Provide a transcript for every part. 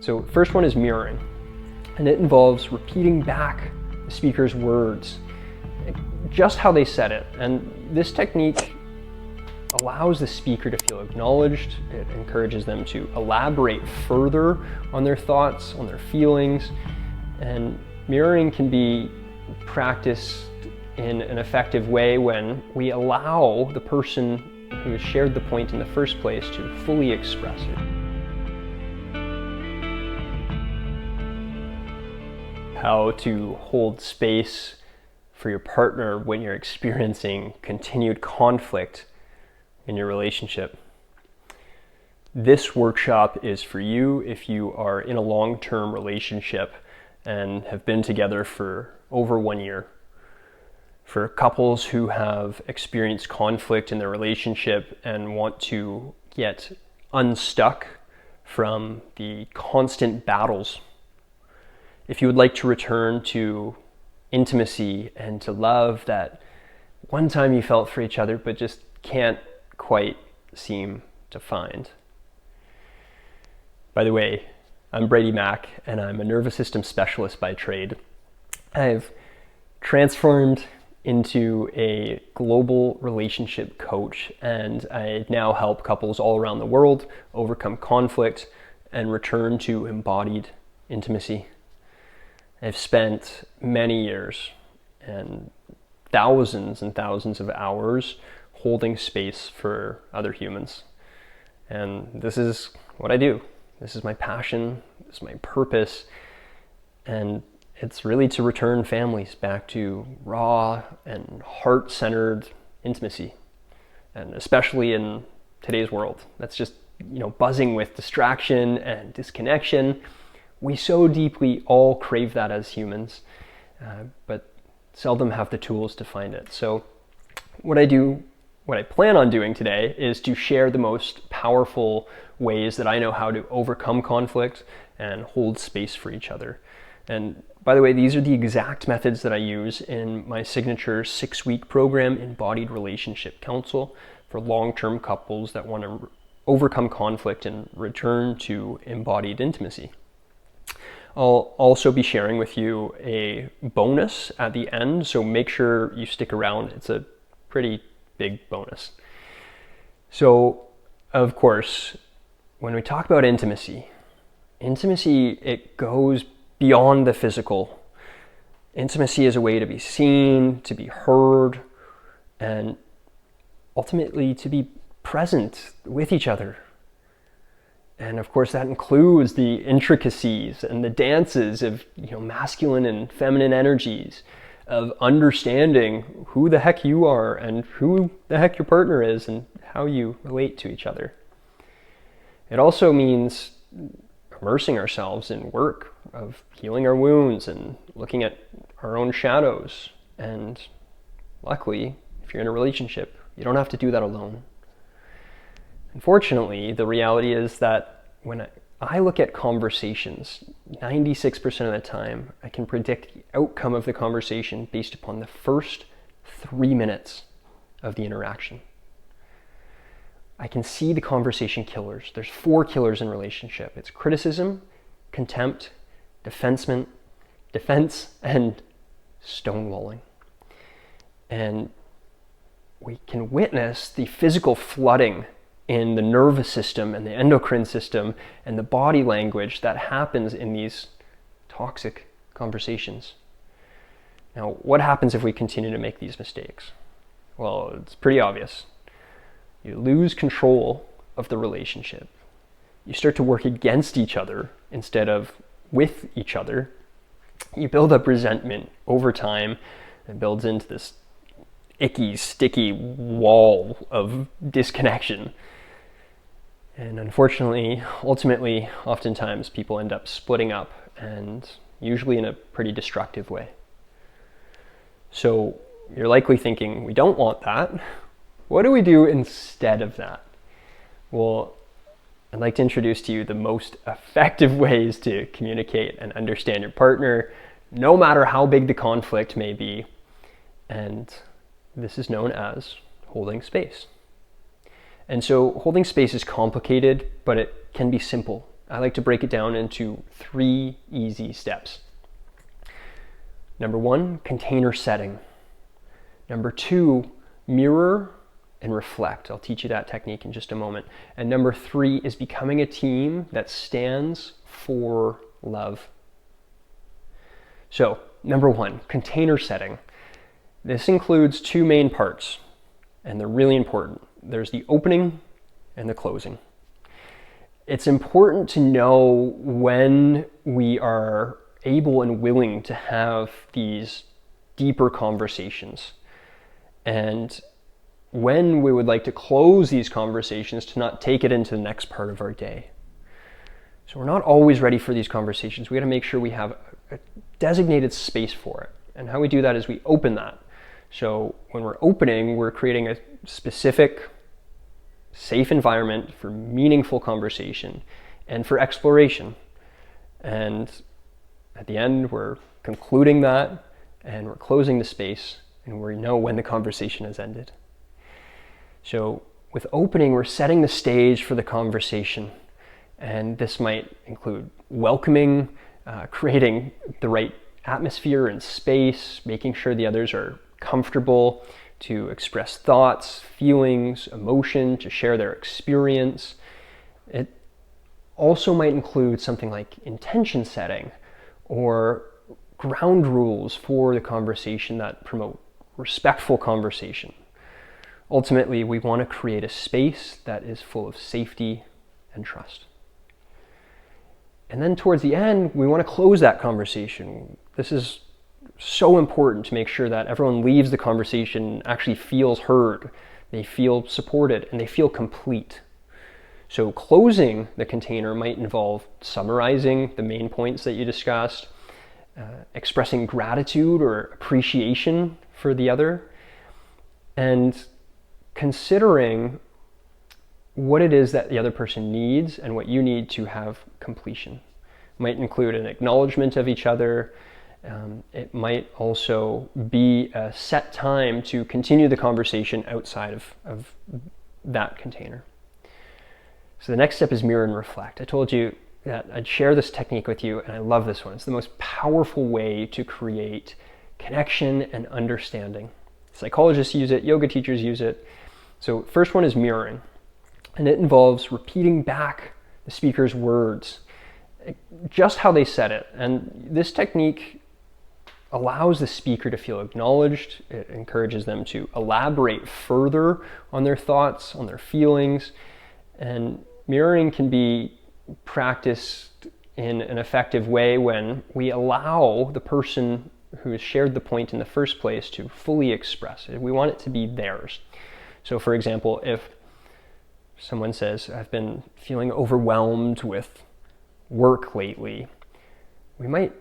So first one is mirroring, and it involves repeating back the speaker's words, just how they said it. And this technique allows the speaker to feel acknowledged. It encourages them to elaborate further on their thoughts, on their feelings, and mirroring can be practiced in an effective way when we allow the person who has shared the point in the first place to fully express it. How to hold space for your partner when you're experiencing continued conflict in your relationship. This workshop is for you if you are in a long-term relationship and have been together for over 1 year. For couples who have experienced conflict in their relationship and want to get unstuck from the constant battles. If you would like to return to intimacy and to love that one time you felt for each other but just can't quite seem to find. By the way, I'm Braedy Mac and I'm a nervous system specialist by trade. I've transformed into a global relationship coach, and I now help couples all around the world overcome conflict and return to embodied intimacy. I've spent many years and thousands of hours holding space for other humans. And this is what I do. This is my passion, this is my purpose, and it's really to return families back to raw and heart-centered intimacy. And especially in today's world, that's just, buzzing with distraction and disconnection. We so deeply all crave that as humans, but seldom have the tools to find it. So what I plan on doing today is to share the most powerful ways that I know how to overcome conflict and hold space for each other. And by the way, these are the exact methods that I use in my signature 6-week program, Embodied Relationship Counsel, for long-term couples that want to overcome conflict and return to embodied intimacy. I'll also be sharing with you a bonus at the end, so make sure you stick around. It's a pretty big bonus. So, of course, when we talk about intimacy, it goes beyond the physical. Intimacy is a way to be seen, to be heard, and ultimately to be present with each other. And of course that includes the intricacies and the dances of masculine and feminine energies, of understanding who the heck you are and who the heck your partner is and how you relate to each other. It also means immersing ourselves in work of healing our wounds and looking at our own shadows. And luckily, if you're in a relationship, you don't have to do that alone. Unfortunately, the reality is that when I look at conversations, 96% of the time, I can predict the outcome of the conversation based upon the first 3 minutes of the interaction. I can see the conversation killers. There's 4 killers in relationship. It's criticism, contempt, defense, and stonewalling. And we can witness the physical flooding in the nervous system and the endocrine system and the body language that happens in these toxic conversations. Now, what happens if we continue to make these mistakes? Well, it's pretty obvious. You lose control of the relationship. You start to work against each other instead of with each other. You build up resentment over time and builds into this icky, sticky wall of disconnection. And unfortunately, ultimately, oftentimes people end up splitting up, and usually in a pretty destructive way. So you're likely thinking, we don't want that. What do we do instead of that? Well, I'd like to introduce to you the most effective ways to communicate and understand your partner, no matter how big the conflict may be. And this is known as holding space. And so holding space is complicated, but it can be simple. I like to break it down into 3 easy steps. Number 1, container setting. Number 2, mirror and reflect. I'll teach you that technique in just a moment. And number 3 is becoming a team that stands for love. So, number 1, container setting. This includes 2 main parts, and they're really important. There's the opening and the closing. It's important to know when we are able and willing to have these deeper conversations, and when we would like to close these conversations to not take it into the next part of our day. So we're not always ready for these conversations. We got to make sure we have a designated space for it. And how we do that is we open that. So when we're opening, we're creating a specific, safe environment for meaningful conversation and for exploration. And at the end, we're concluding that and we're closing the space, and we know when the conversation has ended. So with opening, we're setting the stage for the conversation. And this might include welcoming, creating the right atmosphere and space, making sure the others are comfortable to express thoughts, feelings, emotion, to share their experience. It also might include something like intention setting or ground rules for the conversation that promote respectful conversation. Ultimately, we want to create a space that is full of safety and trust. And then towards the end, we want to close that conversation. This is so important to make sure that everyone leaves the conversation actually feels heard, they feel supported, and they feel complete. So closing the container might involve summarizing the main points that you discussed, expressing gratitude or appreciation for the other, and considering what it is that the other person needs and what you need to have completion. It might include an acknowledgement of each other. It might also be a set time to continue the conversation outside of that container. So the next step is mirror and reflect. I told you that I'd share this technique with you, and I love this one. It's the most powerful way to create connection and understanding. Psychologists use it, yoga teachers use it. So first one is mirroring, and it involves repeating back the speaker's words, just how they said it. And this technique allows the speaker to feel acknowledged. It encourages them to elaborate further on their thoughts, on their feelings. And mirroring can be practiced in an effective way when we allow the person who has shared the point in the first place to fully express it. We want it to be theirs. So for example, if someone says, I've been feeling overwhelmed with work lately, we might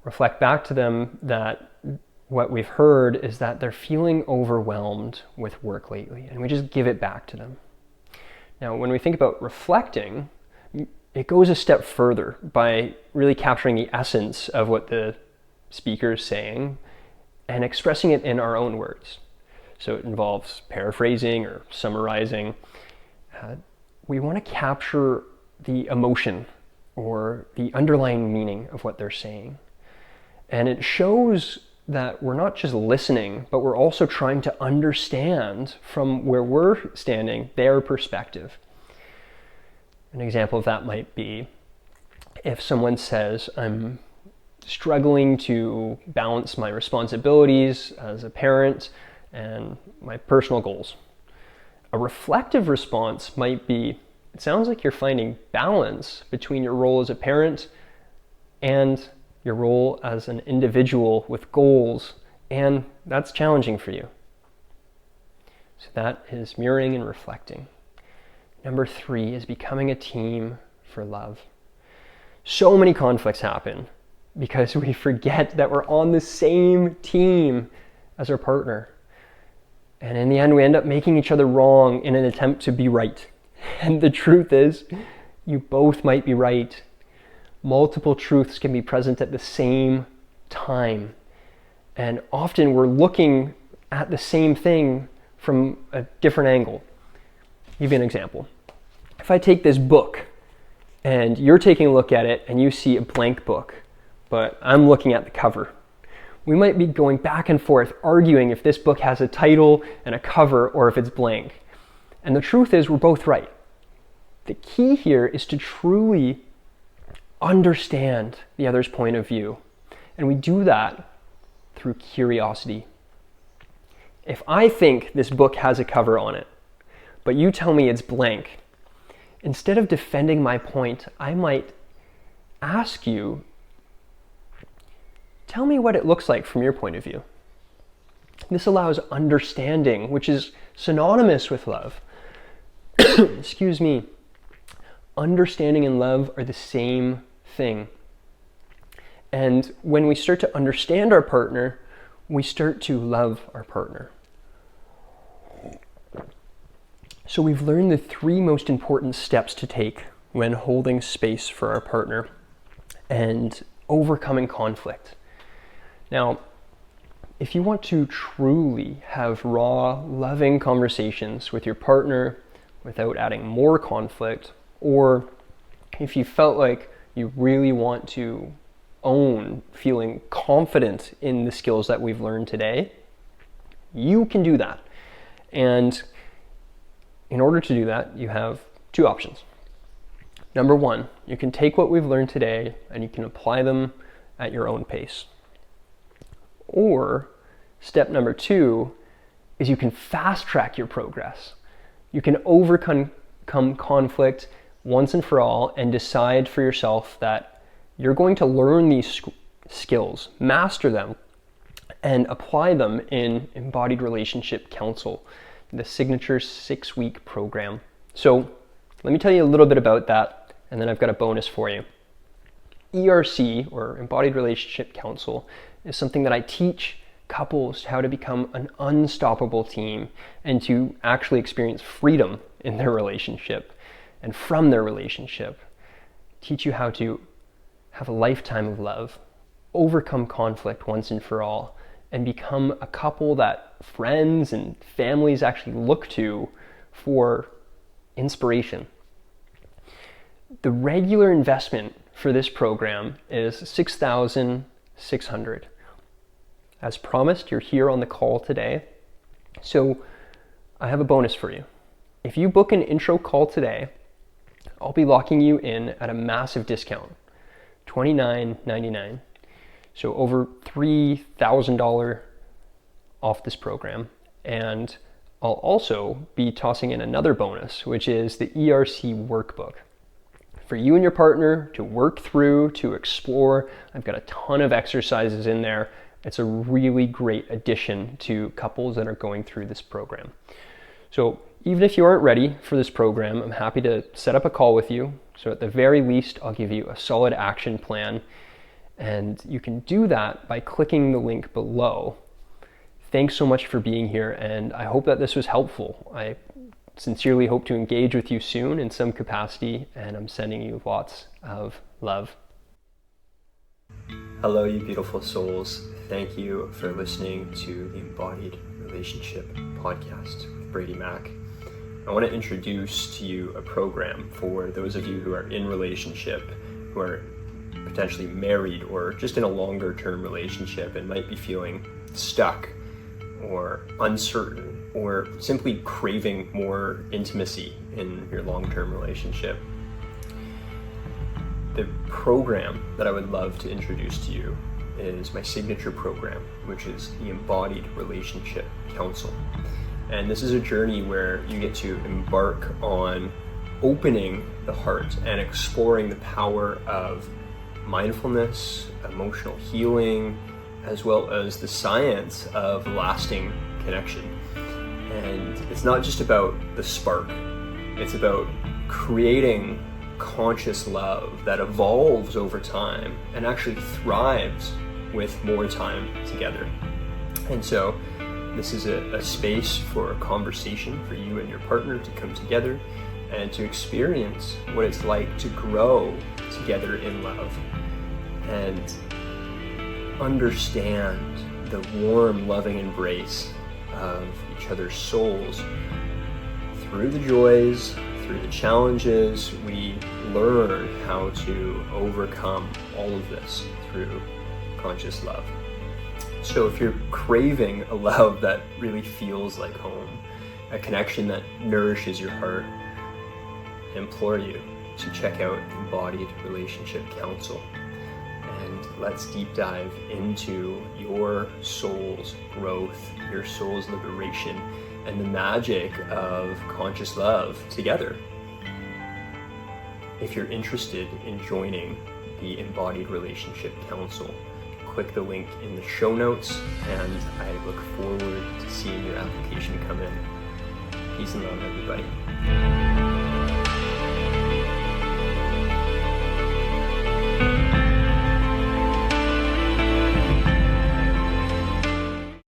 reflect back to them that what we've heard is that they're feeling overwhelmed with work lately, and we just give it back to them. Now, when we think about reflecting, it goes a step further by really capturing the essence of what the speaker is saying and expressing it in our own words. So it involves paraphrasing or summarizing. We want to capture the emotion or the underlying meaning of what they're saying. And it shows that we're not just listening, but we're also trying to understand from where we're standing their perspective. An example of that might be if someone says, I'm struggling to balance my responsibilities as a parent and my personal goals. A reflective response might be, it sounds like you're finding balance between your role as a parent and your role as an individual with goals, and that's challenging for you. So that is mirroring and reflecting. Number 3 is becoming a team for love. So many conflicts happen because we forget that we're on the same team as our partner. And in the end, we end up making each other wrong in an attempt to be right. And the truth is, you both might be right. Multiple truths can be present at the same time. And often we're looking at the same thing from a different angle. I'll give you an example. If I take this book and you're taking a look at it and you see a blank book, but I'm looking at the cover. We might be going back and forth arguing if this book has a title and a cover or if it's blank. And the truth is we're both right. The key here is to truly understand the other's point of view. And we do that through curiosity. If I think this book has a cover on it, but you tell me it's blank, instead of defending my point, I might ask you, tell me what it looks like from your point of view. This allows understanding, which is synonymous with love. Excuse me. Understanding and love are the same thing. And when we start to understand our partner, we start to love our partner. So we've learned the 3 most important steps to take when holding space for our partner and overcoming conflict. Now, if you want to truly have raw, loving conversations with your partner without adding more conflict, or if you felt like you really want to own feeling confident in the skills that we've learned today, you can do that. And in order to do that, you have 2 options. Number 1, you can take what we've learned today and you can apply them at your own pace. Or step number 2 is you can fast track your progress. You can overcome conflict once and for all and decide for yourself that you're going to learn these skills, master them, and apply them in Embodied Relationship Counsel, the signature 6-week program. So let me tell you a little bit about that, and then I've got a bonus for you. ERC, or Embodied Relationship Counsel, is something that I teach couples how to become an unstoppable team and to actually experience freedom in their relationship and from their relationship. Teach you how to have a lifetime of love, overcome conflict once and for all, and become a couple that friends and families actually look to for inspiration. The regular investment for this program is $6,600. As promised, you're here on the call today, so I have a bonus for you. If you book an intro call today, I'll be locking you in at a massive discount, $29.99. So over $3,000 off this program. And I'll also be tossing in another bonus, which is the ERC workbook. For you and your partner to work through, to explore. I've got a ton of exercises in there. It's a really great addition to couples that are going through this program. So even if you aren't ready for this program, I'm happy to set up a call with you. So at the very least, I'll give you a solid action plan. And you can do that by clicking the link below. Thanks so much for being here, and I hope that this was helpful. I sincerely hope to engage with you soon in some capacity, and I'm sending you lots of love. Hello, you beautiful souls. Thank you for listening to the Embodied Relationship Podcast with Braedy Mac. I want to introduce to you a program for those of you who are in relationship, who are potentially married or just in a longer term relationship and might be feeling stuck or uncertain or simply craving more intimacy in your long-term relationship. The program that I would love to introduce to you is my signature program, which is the Embodied Relationship Counsel. And this is a journey where you get to embark on opening the heart and exploring the power of mindfulness, emotional healing, as well as the science of lasting connection. And it's not just about the spark, it's about creating conscious love that evolves over time and actually thrives with more time together. And so this is a space for a conversation for you and your partner to come together and to experience what it's like to grow together in love and understand the warm, loving embrace of each other's souls through the joys, through the challenges, we learn how to overcome all of this through conscious love. So if you're craving a love that really feels like home, a connection that nourishes your heart, I implore you to check out Embodied Relationship Counsel. And let's deep dive into your soul's growth, your soul's liberation, and the magic of conscious love together. If you're interested in joining the Embodied Relationship Council, click the link in the show notes, and I look forward to seeing your application come in. Peace and love, everybody.